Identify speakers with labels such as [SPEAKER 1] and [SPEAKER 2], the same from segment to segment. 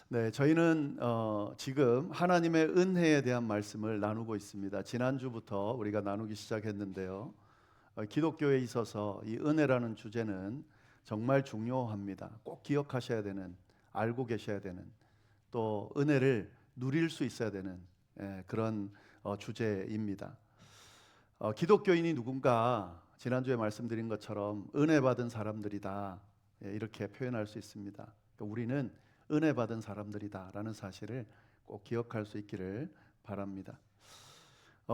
[SPEAKER 1] 네, 저희는 지금 하나님의 은혜에 대한 말씀을 나누고 있습니다. 지난주부터 우리가 나누기 시작했는데요. 기독교에 있어서 이 은혜라는 주제는 정말 중요합니다. 꼭 기억하셔야 되는, 알고 계셔야 되는, 또 은혜를 누릴 수 있어야 되는 그런 주제입니다. 기독교인이 누군가 지난주에 말씀드린 것처럼 은혜 받은 사람들이다, 이렇게 표현할 수 있습니다. 그러니까 우리는 은혜 받은 사람들이다라는 사실을 꼭 기억할 수 있기를 바랍니다.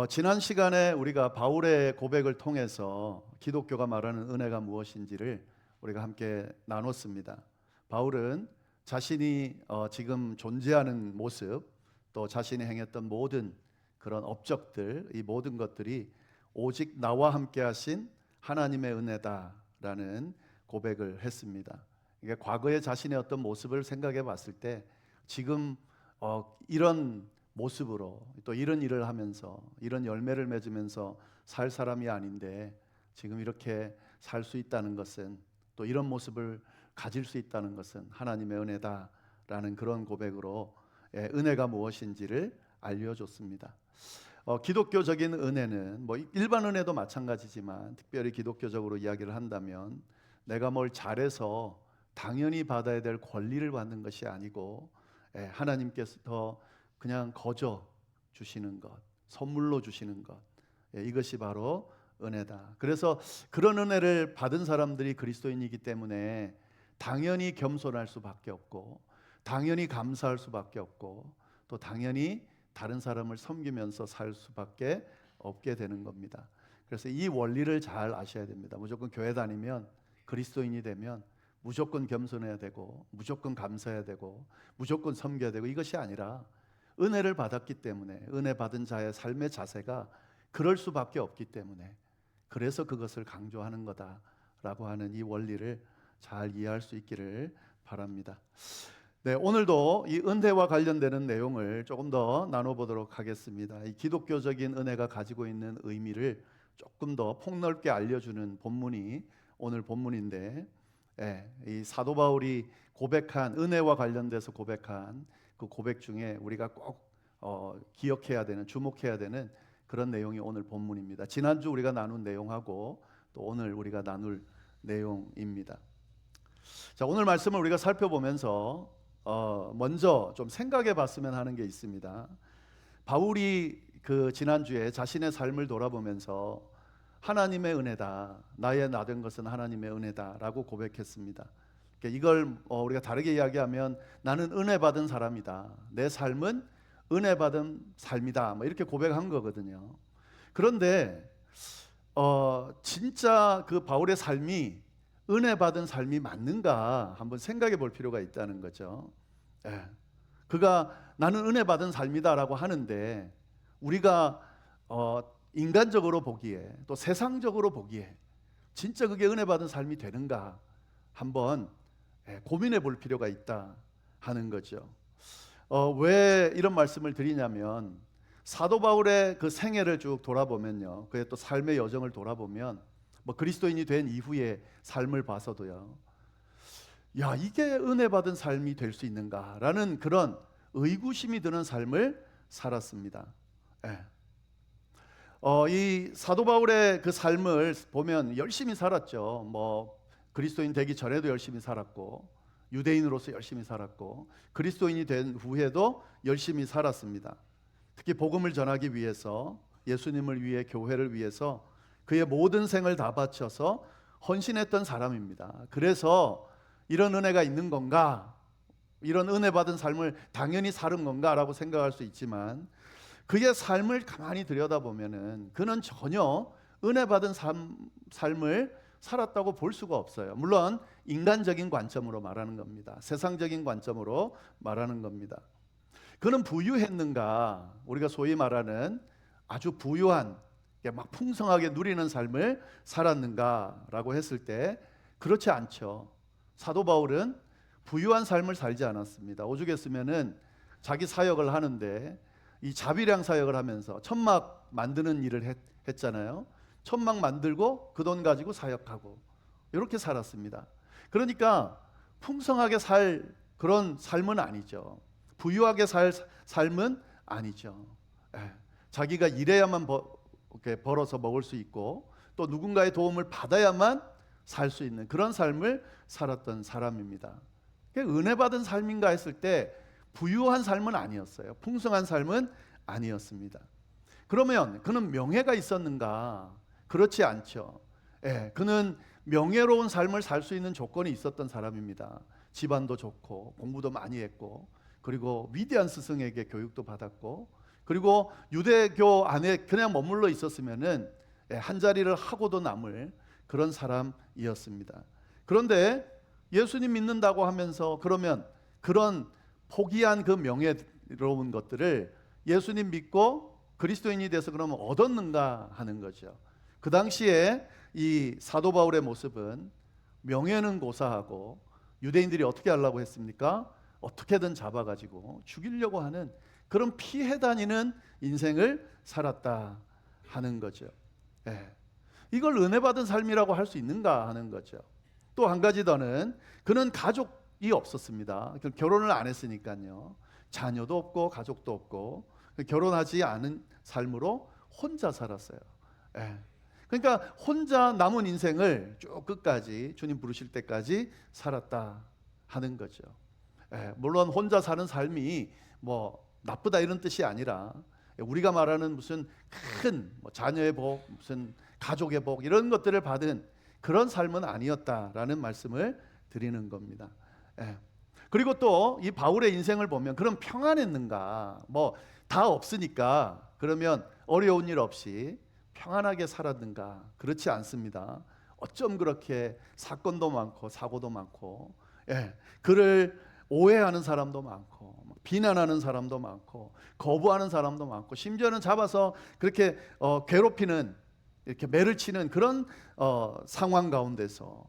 [SPEAKER 1] 지난 시간에 우리가 바울의 고백을 통해서 기독교가 말하는 은혜가 무엇인지를 우리가 함께 나눴습니다. 바울은 자신이 지금 존재하는 모습, 또 자신이 행했던 모든 그런 업적들, 이 모든 것들이 오직 나와 함께 하신 하나님의 은혜다라는 고백을 했습니다. 이게 과거의 자신의 어떤 모습을 생각해 봤을 때 지금 이런 모습으로 또 이런 일을 하면서 이런 열매를 맺으면서 살 사람이 아닌데 지금 이렇게 살 수 있다는 것은, 또 이런 모습을 가질 수 있다는 것은 하나님의 은혜다라는 그런 고백으로 은혜가 무엇인지를 알려줬습니다. 기독교적인 은혜는 뭐 일반 은혜도 마찬가지지만 특별히 기독교적으로 이야기를 한다면 내가 뭘 잘해서 당연히 받아야 될 권리를 받는 것이 아니고 하나님께서 그냥 거저 주시는 것, 선물로 주시는 것, 이것이 바로 은혜다. 그래서 그런 은혜를 받은 사람들이 그리스도인이기 때문에 당연히 겸손할 수밖에 없고, 당연히 감사할 수밖에 없고, 또 당연히 다른 사람을 섬기면서 살 수밖에 없게 되는 겁니다. 그래서 이 원리를 잘 아셔야 됩니다. 무조건 교회 다니면, 그리스도인이 되면 무조건 겸손해야 되고, 무조건 감사해야 되고, 무조건 섬겨야 되고, 이것이 아니라 은혜를 받았기 때문에, 은혜 받은 자의 삶의 자세가 그럴 수밖에 없기 때문에, 그래서 그것을 강조하는 거다라고 하는 이 원리를 잘 이해할 수 있기를 바랍니다. 네, 오늘도 이 은혜와 관련되는 내용을 조금 더 나눠보도록 하겠습니다. 이 기독교적인 은혜가 가지고 있는 의미를 조금 더 폭넓게 알려주는 본문이 오늘 본문인데, 이 사도 바울이 고백한, 은혜와 관련돼서 고백한 그 고백 중에 우리가 꼭 기억해야 되는, 주목해야 되는 그런 내용이 오늘 본문입니다. 지난주 우리가 나눈 내용하고 또 오늘 우리가 나눌 내용입니다. 자, 오늘 말씀을 우리가 살펴보면서 먼저 좀 생각해 봤으면 하는 게 있습니다. 바울이 그 지난주에 자신의 삶을 돌아보면서 하나님의 은혜다, 나의 나 된 것은 하나님의 은혜다라고 고백했습니다. 그러니까 이걸 우리가 다르게 이야기하면 나는 은혜 받은 사람이다, 내 삶은 은혜 받은 삶이다, 뭐 이렇게 고백한 거거든요. 그런데 진짜 그 바울의 삶이 은혜 받은 삶이 맞는가 한번 생각해 볼 필요가 있다는 거죠. 그가 나는 은혜 받은 삶이다라고 하는데 우리가 인간적으로 보기에, 또 세상적으로 보기에 진짜 그게 은혜 받은 삶이 되는가 한번 고민해 볼 필요가 있다 하는 거죠. 왜 이런 말씀을 드리냐면, 사도 바울의 그 생애를 쭉 돌아보면요, 그의 또 삶의 여정을 돌아보면, 뭐 그리스도인이 된 이후의 삶을 봐서도요, 야, 이게 은혜 받은 삶이 될 수 있는가라는 그런 의구심이 드는 삶을 살았습니다. 이 사도 바울의 그 삶을 보면 열심히 살았죠. 뭐 그리스도인 되기 전에도 열심히 살았고, 유대인으로서 열심히 살았고, 그리스도인이 된 후에도 열심히 살았습니다. 특히 복음을 전하기 위해서, 예수님을 위해, 교회를 위해서 그의 모든 생을 다 바쳐서 헌신했던 사람입니다. 그래서 이런 은혜가 있는 건가, 이런 은혜 받은 삶을 당연히 사는 건가라고 생각할 수 있지만, 그의 삶을 가만히 들여다보면은 그는 전혀 은혜 받은 삶을 살았다고 볼 수가 없어요. 물론 인간적인 관점으로 말하는 겁니다. 세상적인 관점으로 말하는 겁니다. 그는 부유했는가, 우리가 소위 말하는 아주 부유한, 막 풍성하게 누리는 삶을 살았는가라고 했을 때 그렇지 않죠. 사도 바울은 부유한 삶을 살지 않았습니다. 오죽했으면은 자기 사역을 하는데 이 자비량 사역을 하면서 천막 만드는 일을 했잖아요. 천막 만들고 그 돈 가지고 사역하고 이렇게 살았습니다. 그러니까 풍성하게 살 그런 삶은 아니죠. 부유하게 살 삶은 아니죠. 예. 자기가 일해야만 이렇게 벌어서 먹을 수 있고 또 누군가의 도움을 받아야만 살 수 있는 그런 삶을 살았던 사람입니다. 은혜 받은 삶인가 했을 때 부유한 삶은 아니었어요. 풍성한 삶은 아니었습니다. 그러면 그는 명예가 있었는가? 그렇지 않죠. 예, 그는 명예로운 삶을 살 수 있는 조건이 있었던 사람입니다. 집안도 좋고 공부도 많이 했고 그리고 위대한 스승에게 교육도 받았고 그리고 유대교 안에 그냥 머물러 있었으면은 한 자리를 하고도 남을 그런 사람이었습니다. 그런데 예수님 믿는다고 하면서 그러면 그런 포기한 그 명예로운 것들을 예수님 믿고 그리스도인이 돼서 그러면 얻었는가 하는 거죠. 그 당시에 이 사도 바울의 모습은 명예는 고사하고 유대인들이 어떻게 하려고 했습니까? 어떻게든 잡아가지고 죽이려고 하는 그런 피해 다니는 인생을 살았다 하는 거죠. 예. 이걸 은혜 받은 삶이라고 할 수 있는가 하는 거죠. 또 한 가지 더는 그는 가족이 없었습니다. 결혼을 안 했으니까요. 자녀도 없고 가족도 없고 결혼하지 않은 삶으로 혼자 살았어요. 예. 그러니까 혼자 남은 인생을 쭉 끝까지 주님 부르실 때까지 살았다 하는 거죠. 예. 물론 혼자 사는 삶이 뭐 나쁘다 이런 뜻이 아니라 우리가 말하는 무슨 큰 자녀의 복, 무슨 가족의 복 이런 것들을 받은 그런 삶은 아니었다라는 말씀을 드리는 겁니다. 예. 그리고 또 이 바울의 인생을 보면 그럼 평안했는가? 뭐 다 없으니까 그러면 어려운 일 없이 평안하게 살았는가? 그렇지 않습니다. 어쩜 그렇게 사건도 많고 사고도 많고 예. 그를 오해하는 사람도 많고 비난하는 사람도 많고 거부하는 사람도 많고 심지어는 잡아서 그렇게 괴롭히는 이렇게 매를 치는 그런 상황 가운데서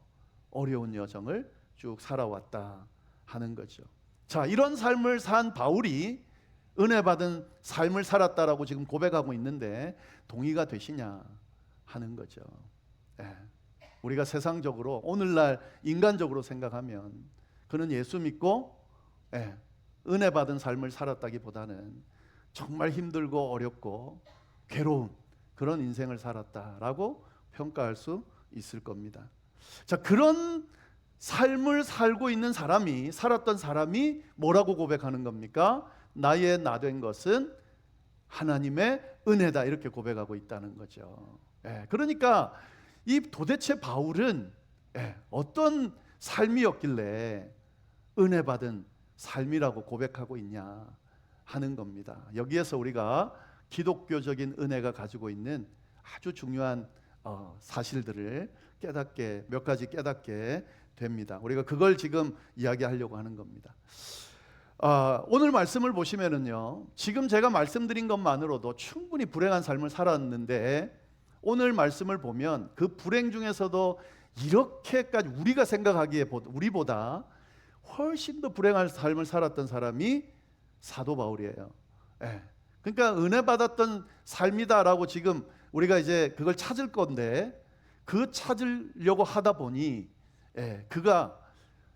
[SPEAKER 1] 어려운 여정을 쭉 살아왔다 하는 거죠. 자, 이런 삶을 산 바울이 은혜 받은 삶을 살았다라고 지금 고백하고 있는데 동의가 되시냐 하는 거죠. 예. 우리가 세상적으로 오늘날 인간적으로 생각하면 그는 예수 믿고 은혜 받은 삶을 살았다기보다는 정말 힘들고 어렵고 괴로운 그런 인생을 살았다라고 평가할 수 있을 겁니다. 자, 그런 삶을 살고 있는 사람이 살았던 사람이 뭐라고 고백하는 겁니까? 나의 나 된 것은 하나님의 은혜다 이렇게 고백하고 있다는 거죠. 그러니까 이 도대체 바울은 어떤 삶이었길래 은혜 받은 삶이라고 고백하고 있냐 하는 겁니다. 여기에서 우리가 기독교적인 은혜가 가지고 있는 아주 중요한 사실들을 몇 가지 깨닫게 됩니다. 우리가 그걸 지금 이야기하려고 하는 겁니다. 오늘 말씀을 보시면은요, 지금 제가 말씀드린 것만으로도 충분히 불행한 삶을 살았는데 오늘 말씀을 보면 그 불행 중에서도 이렇게까지 우리가 생각하기에 우리보다 훨씬 더 불행한 삶을 살았던 사람이 사도 바울이에요. 그러니까 은혜 받았던 삶이다라고 지금 우리가 이제 그걸 찾을 건데 그 찾으려고 하다 보니 그가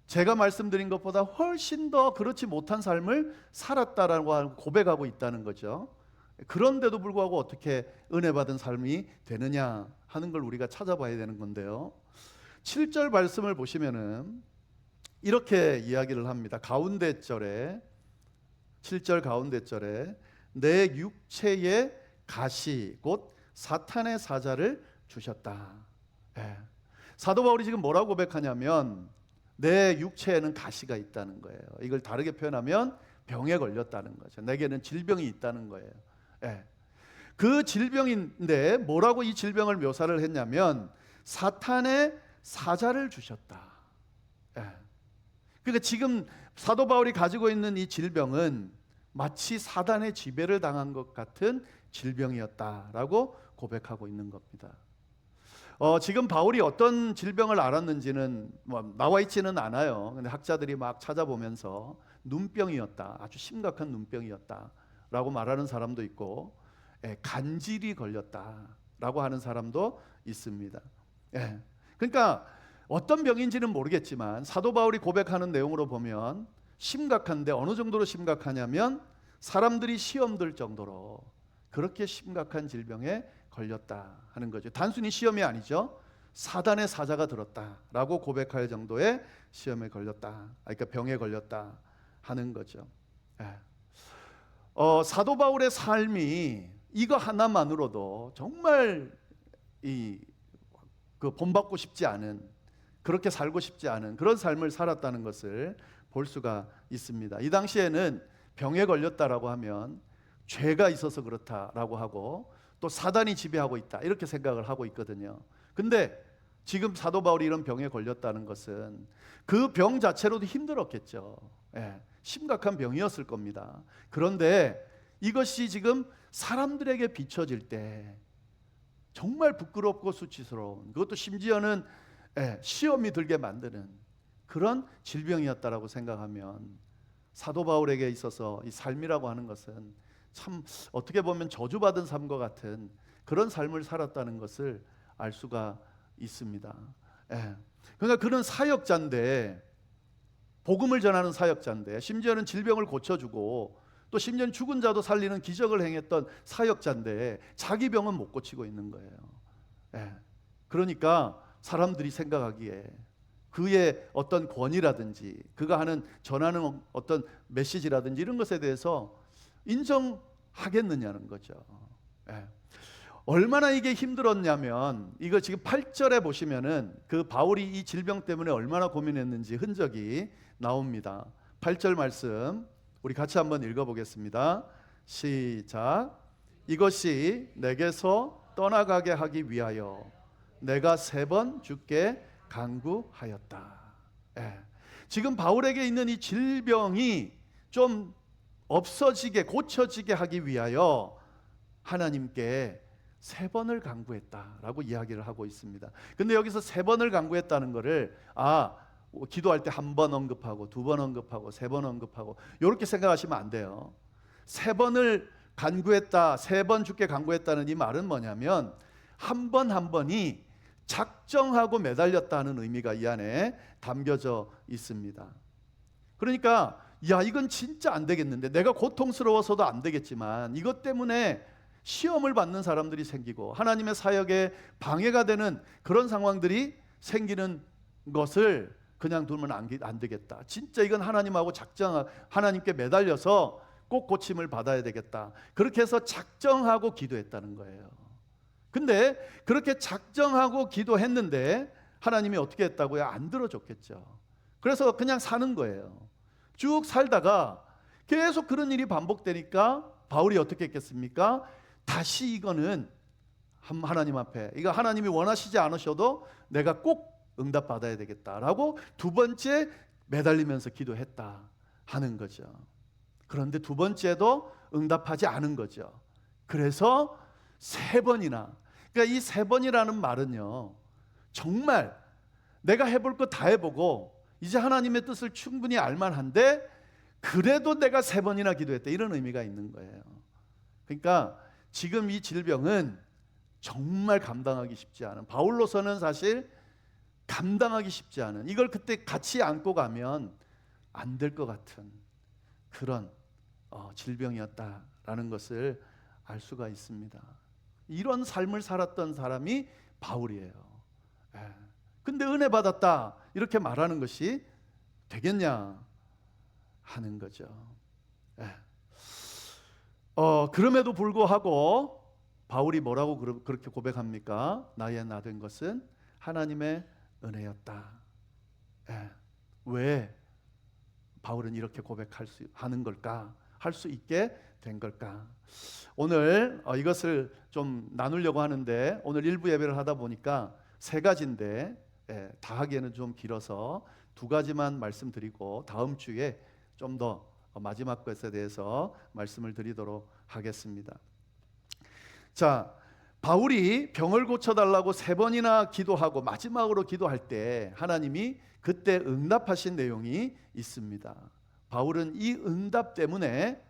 [SPEAKER 1] 제가 말씀드린 것보다 훨씬 더 그렇지 못한 삶을 살았다라고 고백하고 있다는 거죠. 그런데도 불구하고 어떻게 은혜 받은 삶이 되느냐 하는 걸 우리가 찾아봐야 되는 건데요. 7절 말씀을 보시면은 이렇게 이야기를 합니다. 가운데 절에 7절 가운데 절에 내 육체에 가시 곧 사탄의 사자를 주셨다. 사도 바울이 지금 뭐라고 고백하냐면 내 육체에는 가시가 있다는 거예요. 이걸 다르게 표현하면 병에 걸렸다는 거죠. 내게는 질병이 있다는 거예요. 그 질병인데 뭐라고 이 질병을 묘사를 했냐면 사탄의 사자를 주셨다. 그러니까 지금 사도 바울이 가지고 있는 이 질병은 마치 사단의 지배를 당한 것 같은 질병이었다라고 고백하고 있는 겁니다. 지금 바울이 어떤 질병을 앓았는지는 나와 있지는 않아요. 근데 학자들이 막 찾아보면서 눈병이었다, 아주 심각한 눈병이었다라고 말하는 사람도 있고, 간질이 걸렸다라고 하는 사람도 있습니다. 그러니까 어떤 병인지는 모르겠지만 사도 바울이 고백하는 내용으로 보면 심각한데 어느 정도로 심각하냐면 사람들이 시험 들 정도로 그렇게 심각한 질병에 걸렸다 하는 거죠. 단순히 시험이 아니죠. 사단의 사자가 들었다라고 고백할 정도의 시험에 걸렸다. 그러니까 병에 걸렸다 하는 거죠. 예. 사도 바울의 삶이 이거 하나만으로도 정말 본받고 싶지 않은, 그렇게 살고 싶지 않은 그런 삶을 살았다는 것을 볼 수가 있습니다. 이 당시에는 병에 걸렸다라고 하면 죄가 있어서 그렇다라고 하고 또 사단이 지배하고 있다 이렇게 생각을 하고 있거든요. 근데 지금 사도 바울이 이런 병에 걸렸다는 것은 그 병 자체로도 힘들었겠죠. 예, 심각한 병이었을 겁니다. 그런데 이것이 지금 사람들에게 비춰질 때 정말 부끄럽고 수치스러운, 그것도 심지어는 시험이 들게 만드는 그런 질병이었다라고 생각하면 사도 바울에게 있어서 이 삶이라고 하는 것은 참 어떻게 보면 저주받은 삶과 같은 그런 삶을 살았다는 것을 알 수가 있습니다. 그러니까 그런 사역자인데, 복음을 전하는 사역자인데, 심지어는 질병을 고쳐주고 또 심지어는 죽은 자도 살리는 기적을 행했던 사역자인데 자기 병은 못 고치고 있는 거예요. 그러니까 사람들이 생각하기에 그의 어떤 권위라든지 그가 전하는 어떤 메시지라든지 이런 것에 대해서 인정하겠느냐는 거죠. 얼마나 이게 힘들었냐면 이거 지금 8절에 보시면은 그 바울이 이 질병 때문에 얼마나 고민했는지 흔적이 나옵니다. 8절 말씀 우리 같이 한번 읽어보겠습니다. 시작. 이것이 내게서 떠나가게 하기 위하여 내가 3번 주께 간구하였다. 지금 바울에게 있는 이 질병이 좀 없어지게, 고쳐지게 하기 위하여 하나님께 3번을 간구했다라고 이야기를 하고 있습니다. 근데 여기서 3번을 간구했다는 것을 기도할 때 1번 언급하고 2번 언급하고 3번 언급하고 이렇게 생각하시면 안 돼요. 3번을 간구했다, 3번 주께 간구했다는 이 말은 뭐냐면 한 번 한 번이 작정하고 매달렸다는 의미가 이 안에 담겨져 있습니다. 그러니까 이건 진짜 안 되겠는데, 내가 고통스러워서도 안 되겠지만 이것 때문에 시험을 받는 사람들이 생기고 하나님의 사역에 방해가 되는 그런 상황들이 생기는 것을 그냥 두면 안 되겠다. 진짜 이건 하나님하고 하나님께 매달려서 꼭 고침을 받아야 되겠다. 그렇게 해서 작정하고 기도했다는 거예요. 근데 그렇게 작정하고 기도했는데 하나님이 어떻게 했다고요? 안 들어줬겠죠. 그래서 그냥 사는 거예요. 쭉 살다가 계속 그런 일이 반복되니까 바울이 어떻게 했겠습니까? 다시 이거는 하나님 앞에, 이거 하나님이 원하시지 않으셔도 내가 꼭 응답받아야 되겠다라고 2번째 매달리면서 기도했다 하는 거죠. 그런데 2번째도 응답하지 않은 거죠. 그래서 3번이나, 그러니까 이 3번이라는 말은요, 정말 내가 해볼 거 다 해보고 이제 하나님의 뜻을 충분히 알만한데 그래도 내가 3번이나 기도했다, 이런 의미가 있는 거예요. 그러니까 지금 이 질병은 정말 감당하기 쉽지 않은, 바울로서는 사실 감당하기 쉽지 않은, 이걸 그때 같이 안고 가면 안 될 것 같은 그런 질병이었다라는 것을 알 수가 있습니다. 이런 삶을 살았던 사람이 바울이에요. 근데 은혜 받았다 이렇게 말하는 것이 되겠냐 하는 거죠. 그럼에도 불구하고 바울이 뭐라고 그렇게 고백합니까? 나의 나 된 것은 하나님의 은혜였다. 왜 바울은 이렇게 하는 걸까? 할 수 있게 된 걸까? 오늘 이것을 좀 나누려고 하는데 오늘 일부 예배를 하다 보니까 3가지인데 다 하기에는 좀 길어서 2가지만 말씀드리고 다음 주에 좀 더 마지막 것에 대해서 말씀을 드리도록 하겠습니다. 자, 바울이 병을 고쳐달라고 3번이나 기도하고 마지막으로 기도할 때 하나님이 그때 응답하신 내용이 있습니다. 바울은 이 응답 때문에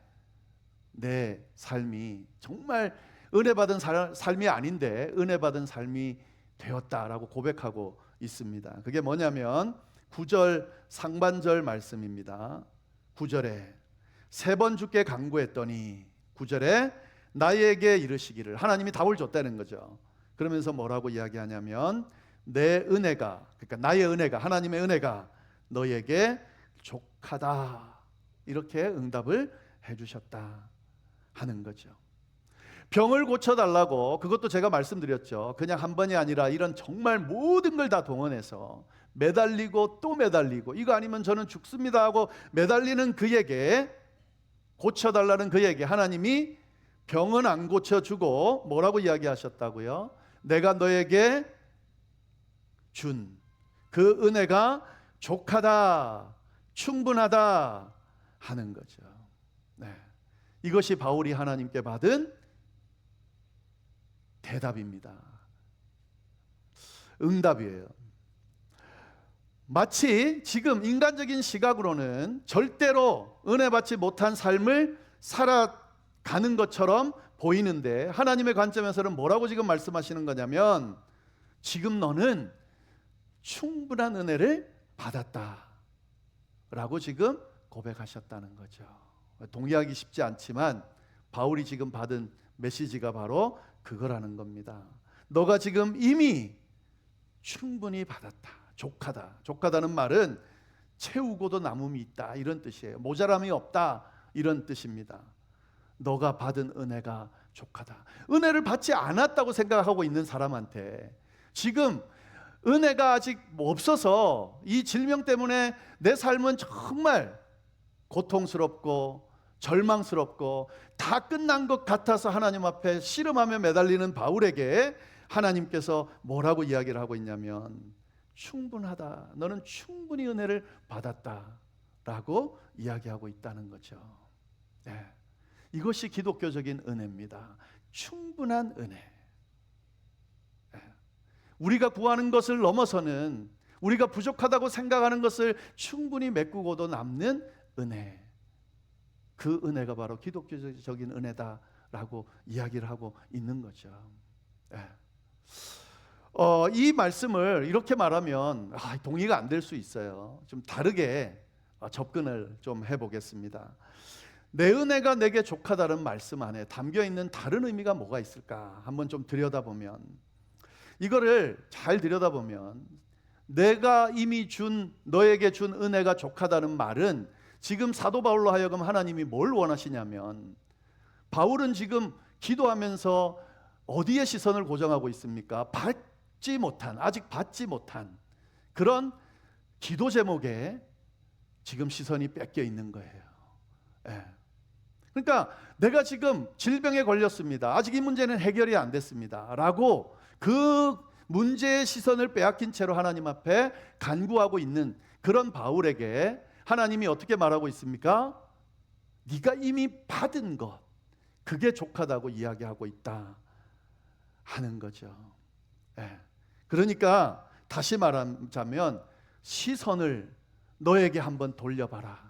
[SPEAKER 1] 내 삶이 정말 은혜받은 삶이 아닌데 은혜받은 삶이 되었다라고 고백하고 있습니다. 그게 뭐냐면 9절 상반절 말씀입니다. 9절에 3번 주께 간구했더니 9절에 나에게 이르시기를, 하나님이 답을 줬다는 거죠. 그러면서 뭐라고 이야기하냐면 내 은혜가, 그러니까 나의 은혜가, 하나님의 은혜가 너에게 족하다, 이렇게 응답을 해주셨다 하는 거죠. 병을 고쳐달라고, 그것도 제가 말씀드렸죠. 그냥 한 번이 아니라 이런 정말 모든 걸 다 동원해서 매달리고 또 매달리고, 이거 아니면 저는 죽습니다 하고 매달리는 그에게, 고쳐달라는 그에게 하나님이 병은 안 고쳐주고 뭐라고 이야기하셨다고요? 내가 너에게 준 그 은혜가 족하다, 충분하다 하는 거죠. 네. 이것이 바울이 하나님께 받은 대답입니다. 응답이에요. 마치 지금 인간적인 시각으로는 절대로 은혜 받지 못한 삶을 살아가는 것처럼 보이는데, 하나님의 관점에서는 뭐라고 지금 말씀하시는 거냐면, 지금 너는 충분한 은혜를 받았다 라고 지금 고백하셨다는 거죠. 동의하기 쉽지 않지만 바울이 지금 받은 메시지가 바로 그거라는 겁니다. 너가 지금 이미 충분히 받았다, 족하다. 족하다는 말은 채우고도 남음이 있다, 이런 뜻이에요. 모자람이 없다, 이런 뜻입니다. 너가 받은 은혜가 족하다. 은혜를 받지 않았다고 생각하고 있는 사람한테 지금 은혜가 아직 없어서 이 질병 때문에 내 삶은 정말 고통스럽고 절망스럽고 다 끝난 것 같아서 하나님 앞에 씨름하며 매달리는 바울에게 하나님께서 뭐라고 이야기를 하고 있냐면, 충분하다, 너는 충분히 은혜를 받았다 라고 이야기하고 있다는 거죠. 네. 이것이 기독교적인 은혜입니다. 충분한 은혜. 우리가 구하는 것을 넘어서는, 우리가 부족하다고 생각하는 것을 충분히 메꾸고도 남는 은혜, 그 은혜가 바로 기독교적인 은혜다라고 이야기를 하고 있는 거죠. 이 말씀을 이렇게 말하면 동의가 안 될 수 있어요. 좀 다르게 접근을 좀 해보겠습니다. 내 은혜가 내게 족하다는 말씀 안에 담겨있는 다른 의미가 뭐가 있을까 한번 좀 들여다보면, 이거를 잘 들여다보면 내가 이미 너에게 준 은혜가 족하다는 말은, 지금 사도 바울로 하여금 하나님이 뭘 원하시냐면, 바울은 지금 기도하면서 어디에 시선을 고정하고 있습니까? 아직 받지 못한 그런 기도 제목에 지금 시선이 뺏겨 있는 거예요. 그러니까 내가 지금 질병에 걸렸습니다, 아직 이 문제는 해결이 안 됐습니다 라고 그 문제의 시선을 빼앗긴 채로 하나님 앞에 간구하고 있는 그런 바울에게 하나님이 어떻게 말하고 있습니까? 네가 이미 받은 것, 그게 족하다고 이야기하고 있다 하는 거죠. 그러니까 다시 말하자면 시선을 너에게 한번 돌려봐라.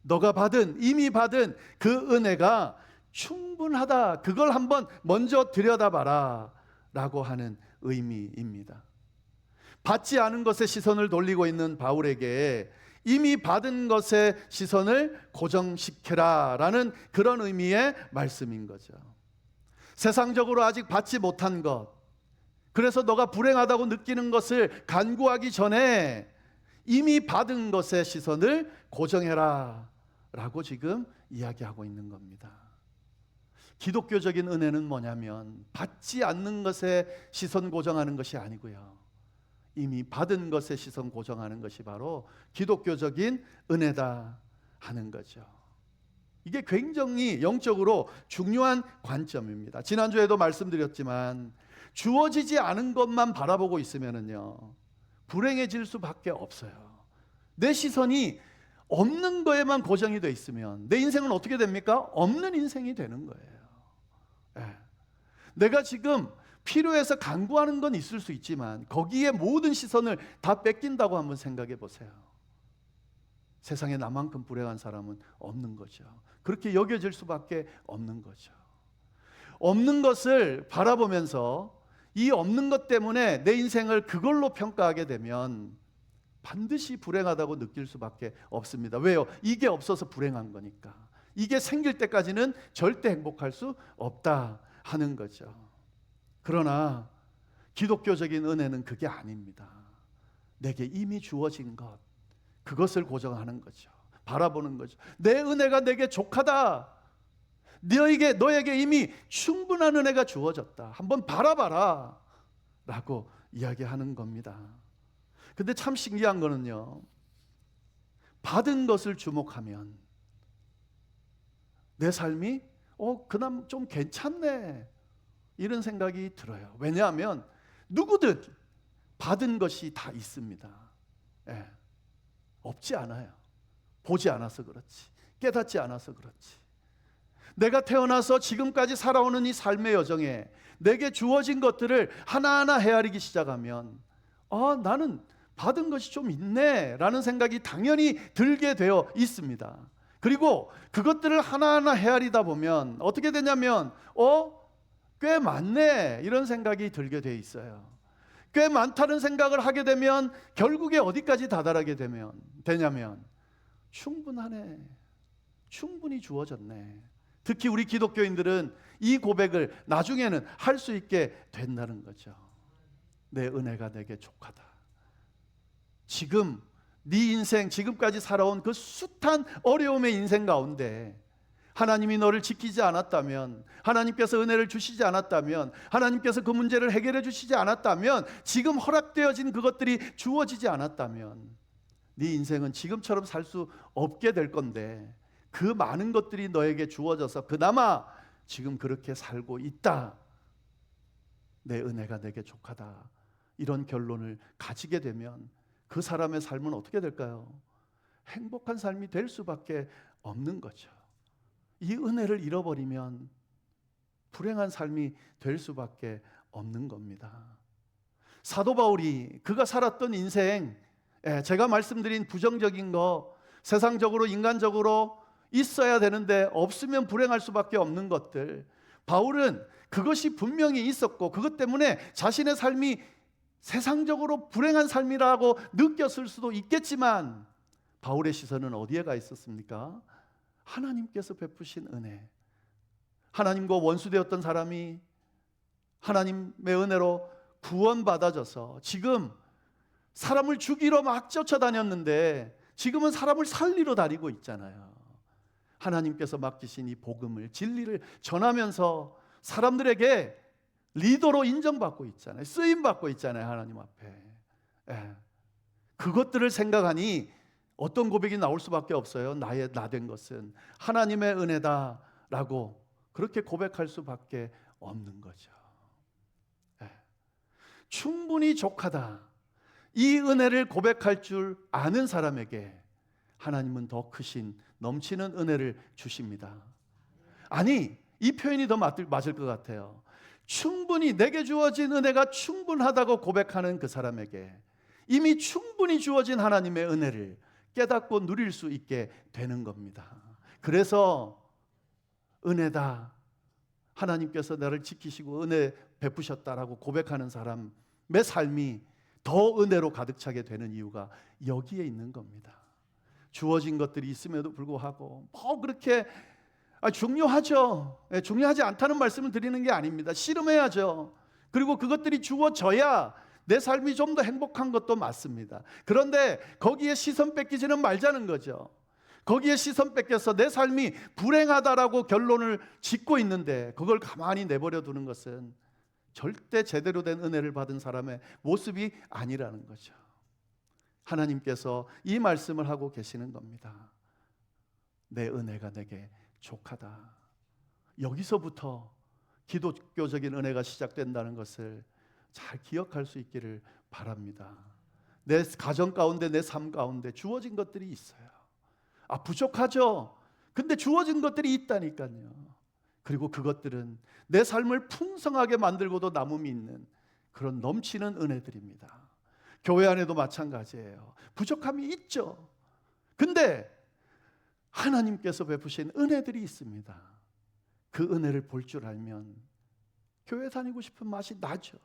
[SPEAKER 1] 너가 이미 받은 그 은혜가 충분하다, 그걸 한번 먼저 들여다봐라 라고 하는 의미입니다. 받지 않은 것에 시선을 돌리고 있는 바울에게 이미 받은 것에 시선을 고정시켜라 라는 그런 의미의 말씀인 거죠. 세상적으로 아직 받지 못한 것, 그래서 너가 불행하다고 느끼는 것을 간구하기 전에 이미 받은 것에 시선을 고정해라 라고 지금 이야기하고 있는 겁니다. 기독교적인 은혜는 뭐냐면 받지 않는 것에 시선 고정하는 것이 아니고요, 이미 받은 것에 시선 고정하는 것이 바로 기독교적인 은혜다 하는 거죠. 이게 굉장히 영적으로 중요한 관점입니다. 지난주에도 말씀드렸지만 주어지지 않은 것만 바라보고 있으면요 불행해질 수밖에 없어요. 내 시선이 없는 거에만 고정이 돼 있으면 내 인생은 어떻게 됩니까? 없는 인생이 되는 거예요. 내가 지금 필요해서 간구하는 건 있을 수 있지만 거기에 모든 시선을 다 뺏긴다고 한번 생각해 보세요. 세상에 나만큼 불행한 사람은 없는 거죠. 그렇게 여겨질 수밖에 없는 거죠. 없는 것을 바라보면서 이 없는 것 때문에 내 인생을 그걸로 평가하게 되면 반드시 불행하다고 느낄 수밖에 없습니다. 왜요? 이게 없어서 불행한 거니까. 이게 생길 때까지는 절대 행복할 수 없다 하는 거죠. 그러나 기독교적인 은혜는 그게 아닙니다. 내게 이미 주어진 것, 그것을 고정하는 거죠. 바라보는 거죠. 내 은혜가 내게 족하다. 너에게 이미 충분한 은혜가 주어졌다. 한번 바라봐라 라고 이야기하는 겁니다. 근데 참 신기한 거는요, 받은 것을 주목하면 내 삶이 그나마 좀 괜찮네 이런 생각이 들어요. 왜냐하면 누구든 받은 것이 다 있습니다. 예. 없지 않아요. 보지 않아서 그렇지, 깨닫지 않아서 그렇지. 내가 태어나서 지금까지 살아오는 이 삶의 여정에 내게 주어진 것들을 하나하나 헤아리기 시작하면 나는 받은 것이 좀 있네 라는 생각이 당연히 들게 되어 있습니다. 그리고 그것들을 하나하나 헤아리다 보면 어떻게 되냐면 꽤 많네 이런 생각이 들게 돼 있어요. 꽤 많다는 생각을 하게 되면 결국에 어디까지 다다르게 되냐면 충분하네, 충분히 주어졌네. 특히 우리 기독교인들은 이 고백을 나중에는 할 수 있게 된다는 거죠. 내 은혜가 내게 족하다. 지금 네 인생, 지금까지 살아온 그 숱한 어려움의 인생 가운데 하나님이 너를 지키지 않았다면, 하나님께서 은혜를 주시지 않았다면, 하나님께서 그 문제를 해결해 주시지 않았다면, 지금 허락되어진 그것들이 주어지지 않았다면 네 인생은 지금처럼 살 수 없게 될 건데, 그 많은 것들이 너에게 주어져서 그나마 지금 그렇게 살고 있다. 내 은혜가 내게 족하다. 이런 결론을 가지게 되면 그 사람의 삶은 어떻게 될까요? 행복한 삶이 될 수밖에 없는 거죠. 이 은혜를 잃어버리면 불행한 삶이 될 수밖에 없는 겁니다. 사도 바울이 그가 살았던 인생, 제가 말씀드린 부정적인 거, 세상적으로 인간적으로 있어야 되는데 없으면 불행할 수밖에 없는 것들, 바울은 그것이 분명히 있었고 그것 때문에 자신의 삶이 세상적으로 불행한 삶이라고 느꼈을 수도 있겠지만 바울의 시선은 어디에 가 있었습니까? 하나님께서 베푸신 은혜, 하나님과 원수되었던 사람이 하나님의 은혜로 구원받아져서 지금 사람을 죽이러 막 쫓아다녔는데 지금은 사람을 살리러 다니고 있잖아요. 하나님께서 맡기신 이 복음을, 진리를 전하면서 사람들에게 리더로 인정받고 있잖아요. 쓰임받고 있잖아요, 하나님 앞에. 그것들을 생각하니 어떤 고백이 나올 수밖에 없어요. 나 된 것은 하나님의 은혜다라고 그렇게 고백할 수밖에 없는 거죠. 충분히 족하다, 이 은혜를 고백할 줄 아는 사람에게 하나님은 더 크신 넘치는 은혜를 주십니다. 아니, 이 표현이 더 맞을 것 같아요. 충분히 내게 주어진 은혜가 충분하다고 고백하는 그 사람에게 이미 충분히 주어진 하나님의 은혜를 깨닫고 누릴 수 있게 되는 겁니다. 그래서 은혜다, 하나님께서 나를 지키시고 은혜 베푸셨다라고 고백하는 사람의 삶이 더 은혜로 가득 차게 되는 이유가 여기에 있는 겁니다. 주어진 것들이 있음에도 불구하고 그렇게 중요하죠. 중요하지 않다는 말씀을 드리는 게 아닙니다. 씨름해야죠. 그리고 그것들이 주어져야 내 삶이 좀 더 행복한 것도 맞습니다. 그런데 거기에 시선 뺏기지는 말자는 거죠. 거기에 시선 뺏겨서 내 삶이 불행하다라고 결론을 짓고 있는데 그걸 가만히 내버려 두는 것은 절대 제대로 된 은혜를 받은 사람의 모습이 아니라는 거죠. 하나님께서 이 말씀을 하고 계시는 겁니다. 내 은혜가 내게 족하다. 여기서부터 기독교적인 은혜가 시작된다는 것을 잘 기억할 수 있기를 바랍니다. 내 가정 가운데, 내 삶 가운데 주어진 것들이 있어요. 부족하죠. 근데 주어진 것들이 있다니까요. 그리고 그것들은 내 삶을 풍성하게 만들고도 남음이 있는 그런 넘치는 은혜들입니다. 교회 안에도 마찬가지예요. 부족함이 있죠. 근데 하나님께서 베푸신 은혜들이 있습니다. 그 은혜를 볼 줄 알면 교회 다니고 싶은 맛이 나죠.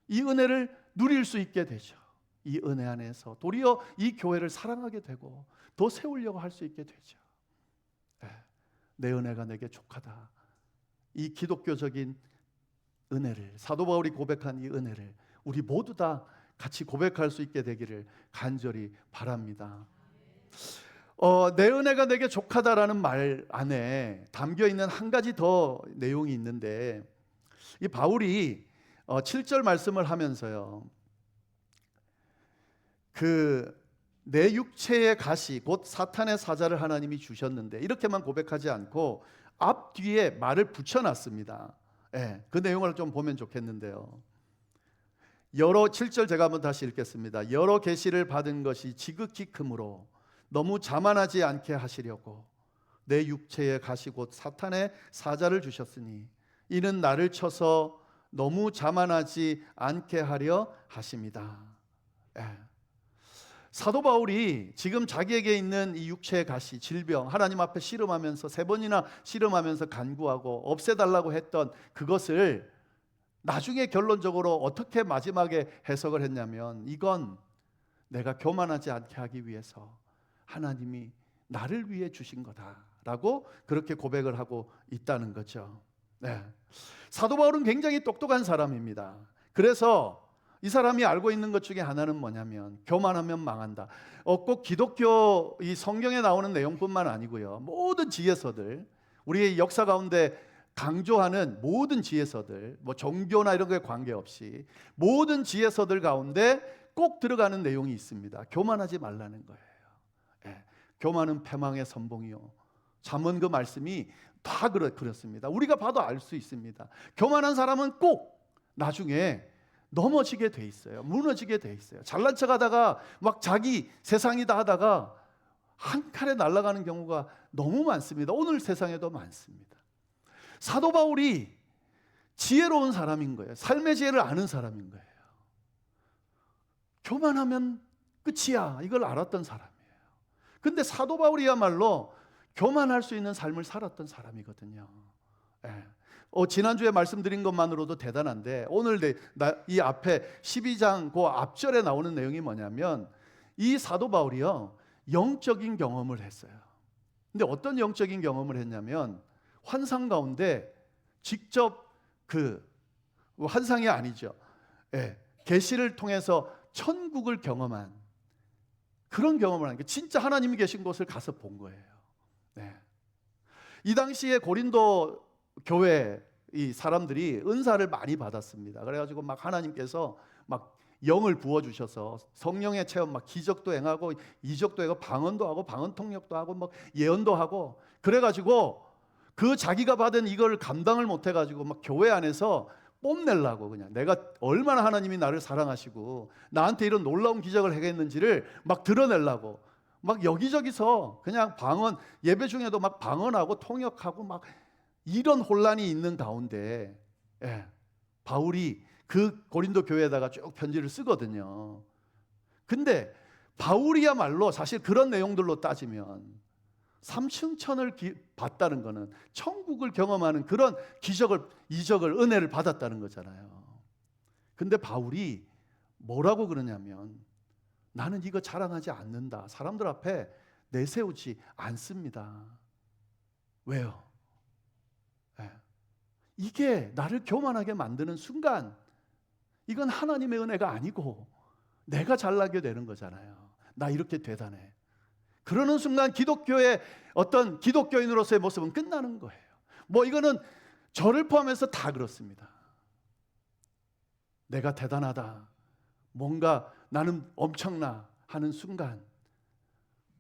[SPEAKER 1] 이 은혜를 누릴 수 있게 되죠. 이 은혜 안에서 도리어 이 교회를 사랑하게 되고 더 세우려고 할 수 있게 되죠. 내 은혜가 내게 족하다. 이 기독교적인 은혜를, 사도 바울이 고백한 이 은혜를 우리 모두 다 같이 고백할 수 있게 되기를 간절히 바랍니다. 내 은혜가 내게 족하다라는 말 안에 담겨 있는 한 가지 더 내용이 있는데, 이 바울이 7절 말씀을 하면서요, 내 육체의 가시 곧 사탄의 사자를 하나님이 주셨는데, 이렇게만 고백하지 않고 앞뒤에 말을 붙여놨습니다. 그 내용을 좀 보면 좋겠는데요. 7절 제가 한번 다시 읽겠습니다. 여러 계시를 받은 것이 지극히 크므로 너무 자만하지 않게 하시려고 내 육체의 가시 곧 사탄의 사자를 주셨으니 이는 나를 쳐서 너무 자만하지 않게 하려 하심이다. 사도 바울이 지금 자기에게 있는 이 육체의 가시, 질병, 하나님 앞에 씨름하면서 3번이나 씨름하면서 간구하고 없애달라고 했던 그것을 나중에 결론적으로 어떻게 마지막에 해석을 했냐면, 이건 내가 교만하지 않게 하기 위해서 하나님이 나를 위해 주신 거다라고 그렇게 고백을 하고 있다는 거죠. 사도 바울은 굉장히 똑똑한 사람입니다. 그래서 이 사람이 알고 있는 것 중에 하나는 뭐냐면, 교만하면 망한다. 꼭 기독교 이 성경에 나오는 내용뿐만 아니고요, 모든 지혜서들, 우리의 역사 가운데 강조하는 모든 지혜서들, 뭐 종교나 이런 거에 관계없이 모든 지혜서들 가운데 꼭 들어가는 내용이 있습니다. 교만하지 말라는 거예요. 교만은 패망의 선봉이요. 잠언 그 말씀이 다 그렇습니다. 우리가 봐도 알 수 있습니다. 교만한 사람은 꼭 나중에 넘어지게 돼 있어요. 무너지게 돼 있어요. 잘난 척 하다가 막 자기 세상이다 하다가 한 칼에 날아가는 경우가 너무 많습니다. 오늘 세상에도 많습니다. 사도 바울이 지혜로운 사람인 거예요. 삶의 지혜를 아는 사람인 거예요. 교만하면 끝이야, 이걸 알았던 사람이에요. 근데 사도 바울이야말로 교만할 수 있는 삶을 살았던 사람이거든요. 지난주에 말씀드린 것만으로도 대단한데, 오늘 이 앞에 12장 그 앞절에 나오는 내용이 뭐냐면, 이 사도 바울이요, 영적인 경험을 했어요. 근데 어떤 영적인 경험을 했냐면, 환상 가운데 직접 환상이 아니죠. 계시를 통해서 천국을 경험한 그런 경험을 하는 게, 진짜 하나님이 계신 곳을 가서 본 거예요. 이 당시에 고린도 교회 이 사람들이 은사를 많이 받았습니다. 그래가지고 막 하나님께서 막 영을 부어주셔서 성령의 체험, 막 기적도 행하고 이적도 하고 방언도 하고 방언 통역도 하고 막 예언도 하고, 그래가지고 그 자기가 받은 이걸 감당을 못해가지고 막 교회 안에서 뽐내려고, 그냥 내가 얼마나 하나님이 나를 사랑하시고 나한테 이런 놀라운 기적을 하겠는지를 막 드러내려고 막 여기저기서 그냥 방언, 예배 중에도 막 방언하고 통역하고 막 이런 혼란이 있는 가운데 바울이 그 고린도 교회에다가 쭉 편지를 쓰거든요. 근데 바울이야말로 사실 그런 내용들로 따지면 삼층천을 봤다는 거는 천국을 경험하는 그런 기적을, 이적을, 은혜를 받았다는 거잖아요. 근데 바울이 뭐라고 그러냐면, 나는 이거 자랑하지 않는다. 사람들 앞에 내세우지 않습니다. 왜요? 이게 나를 교만하게 만드는 순간, 이건 하나님의 은혜가 아니고 내가 잘나게 되는 거잖아요. 나 이렇게 대단해. 그러는 순간 기독교의 어떤 기독교인으로서의 모습은 끝나는 거예요. 뭐 이거는 저를 포함해서 다 그렇습니다. 내가 대단하다, 뭔가 나는 엄청나 하는 순간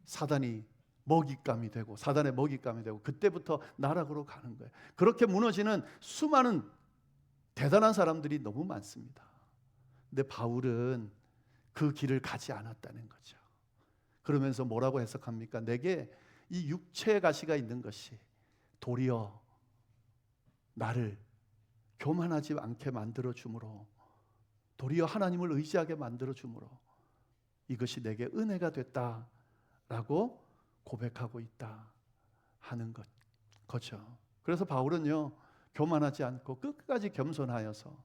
[SPEAKER 1] 사단의 먹잇감이 되고 그때부터 나락으로 가는 거예요. 그렇게 무너지는 수많은 대단한 사람들이 너무 많습니다. 근데 바울은 그 길을 가지 않았다는 거죠. 그러면서 뭐라고 해석합니까? 내게 이 육체의 가시가 있는 것이 도리어 나를 교만하지 않게 만들어 주므로, 도리어 하나님을 의지하게 만들어 주므로 이것이 내게 은혜가 됐다라고 고백하고 있다 하는 거죠. 그래서 바울은요, 교만하지 않고 끝까지 겸손하여서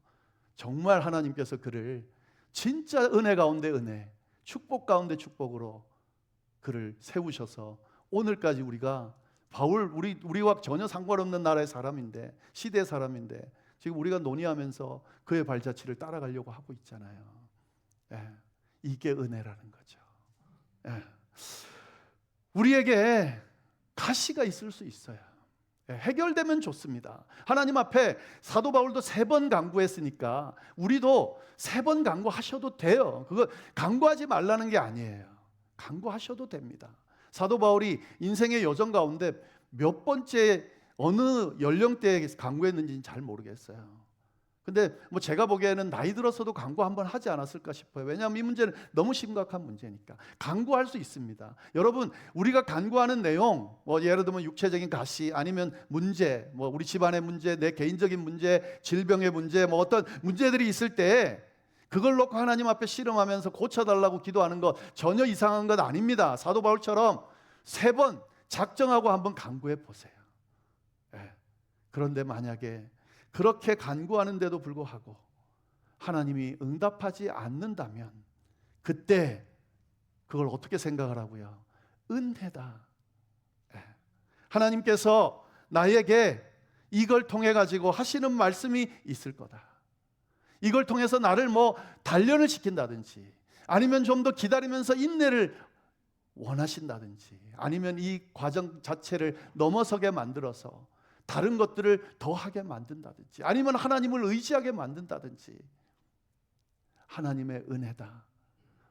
[SPEAKER 1] 정말 하나님께서 그를 진짜 은혜 가운데 은혜, 축복 가운데 축복으로 그를 세우셔서 오늘까지 우리가 바울 우리와 전혀 상관없는 나라의 사람인데, 시대의 사람인데 지금 우리가 논의하면서 그의 발자취를 따라가려고 하고 있잖아요. 예, 이게 은혜라는 거죠. 예. 우리에게 가시가 있을 수 있어요. 예, 해결되면 좋습니다. 하나님 앞에 사도 바울도 3번 간구했으니까 우리도 3번 간구하셔도 돼요. 그거 간구하지 말라는 게 아니에요. 간구하셔도 됩니다. 사도 바울이 인생의 여정 가운데 몇 번째 어느 연령대에 간구했는지는 잘 모르겠어요. 근데 뭐 제가 보기에는 나이 들어서도 간구 한번 하지 않았을까 싶어요. 왜냐하면 이 문제는 너무 심각한 문제니까. 간구할 수 있습니다. 여러분, 우리가 간구하는 내용, 뭐 예를 들면 육체적인 가시, 아니면 문제, 뭐 우리 집안의 문제, 내 개인적인 문제, 질병의 문제, 뭐 어떤 문제들이 있을 때 그걸 놓고 하나님 앞에 씨름하면서 고쳐달라고 기도하는 거 전혀 이상한 것 아닙니다. 사도 바울처럼 3번 작정하고 한번 간구해 보세요. 예. 그런데 만약에 그렇게 간구하는데도 불구하고 하나님이 응답하지 않는다면 그때 그걸 어떻게 생각하라고요? 은혜다. 예. 하나님께서 나에게 이걸 통해 가지고 하시는 말씀이 있을 거다. 이걸 통해서 나를 뭐 단련을 시킨다든지, 아니면 좀 더 기다리면서 인내를 원하신다든지, 아니면 이 과정 자체를 넘어서게 만들어서 다른 것들을 더하게 만든다든지, 아니면 하나님을 의지하게 만든다든지, 하나님의 은혜다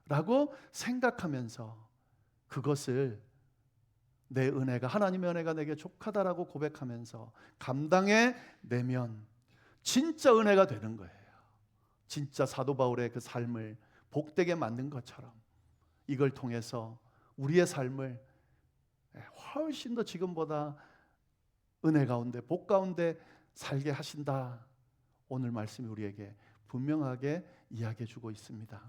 [SPEAKER 1] 라고 생각하면서 그것을 내 은혜가, 하나님의 은혜가 내게 족하다라고 고백하면서 감당해 내면 진짜 은혜가 되는 거예요. 진짜 사도 바울의 그 삶을 복되게 만든 것처럼 이걸 통해서 우리의 삶을 훨씬 더 지금보다 은혜 가운데, 복 가운데 살게 하신다. 오늘 말씀이 우리에게 분명하게 이야기해 주고 있습니다.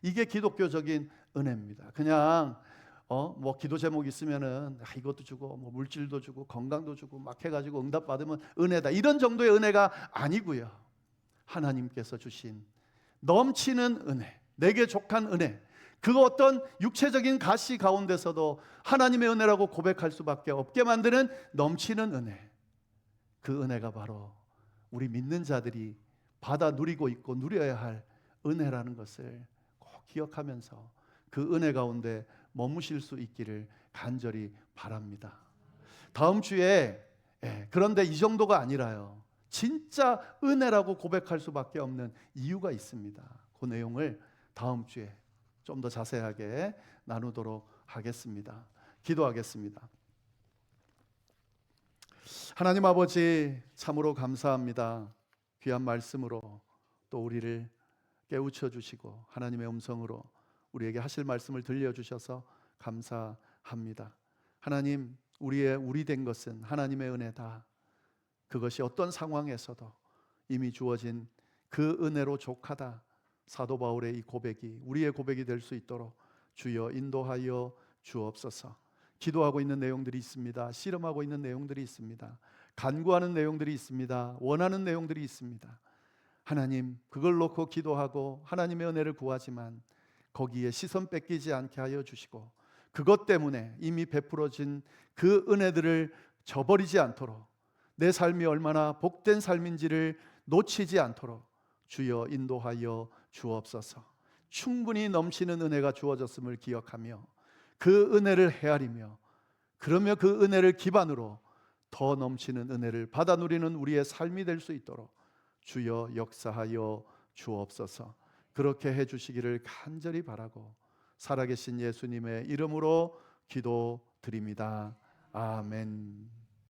[SPEAKER 1] 이게 기독교적인 은혜입니다. 그냥 뭐 기도 제목 있으면은 이것도 주고 뭐 물질도 주고 건강도 주고 막 해가지고 응답 받으면 은혜다, 이런 정도의 은혜가 아니고요. 하나님께서 주신 넘치는 은혜, 내게 족한 은혜, 그 어떤 육체적인 가시 가운데서도 하나님의 은혜라고 고백할 수밖에 없게 만드는 넘치는 은혜, 그 은혜가 바로 우리 믿는 자들이 받아 누리고 있고 누려야 할 은혜라는 것을 꼭 기억하면서 그 은혜 가운데 머무실 수 있기를 간절히 바랍니다. 다음 주에 그런데 이 정도가 아니라요, 진짜 은혜라고 고백할 수밖에 없는 이유가 있습니다. 그 내용을 다음 주에 좀 더 자세하게 나누도록 하겠습니다. 기도하겠습니다. 하나님 아버지, 참으로 감사합니다. 귀한 말씀으로 또 우리를 깨우쳐 주시고 하나님의 음성으로 우리에게 하실 말씀을 들려주셔서 감사합니다. 하나님, 우리 된 것은 하나님의 은혜다. 그것이 어떤 상황에서도 이미 주어진 그 은혜로 족하다. 사도 바울의 이 고백이 우리의 고백이 될 수 있도록 주여 인도하여 주옵소서. 기도하고 있는 내용들이 있습니다. 씨름하고 있는 내용들이 있습니다. 간구하는 내용들이 있습니다. 원하는 내용들이 있습니다. 하나님, 그걸 놓고 기도하고 하나님의 은혜를 구하지만 거기에 시선 뺏기지 않게 하여 주시고, 그것 때문에 이미 베풀어진 그 은혜들을 저버리지 않도록, 내 삶이 얼마나 복된 삶인지를 놓치지 않도록 주여 인도하여 주옵소서. 충분히 넘치는 은혜가 주어졌음을 기억하며 그 은혜를 헤아리며, 그러며 그 은혜를 기반으로 더 넘치는 은혜를 받아 누리는 우리의 삶이 될 수 있도록 주여 역사하여 주옵소서. 그렇게 해주시기를 간절히 바라고 살아계신 예수님의 이름으로 기도드립니다. 아멘.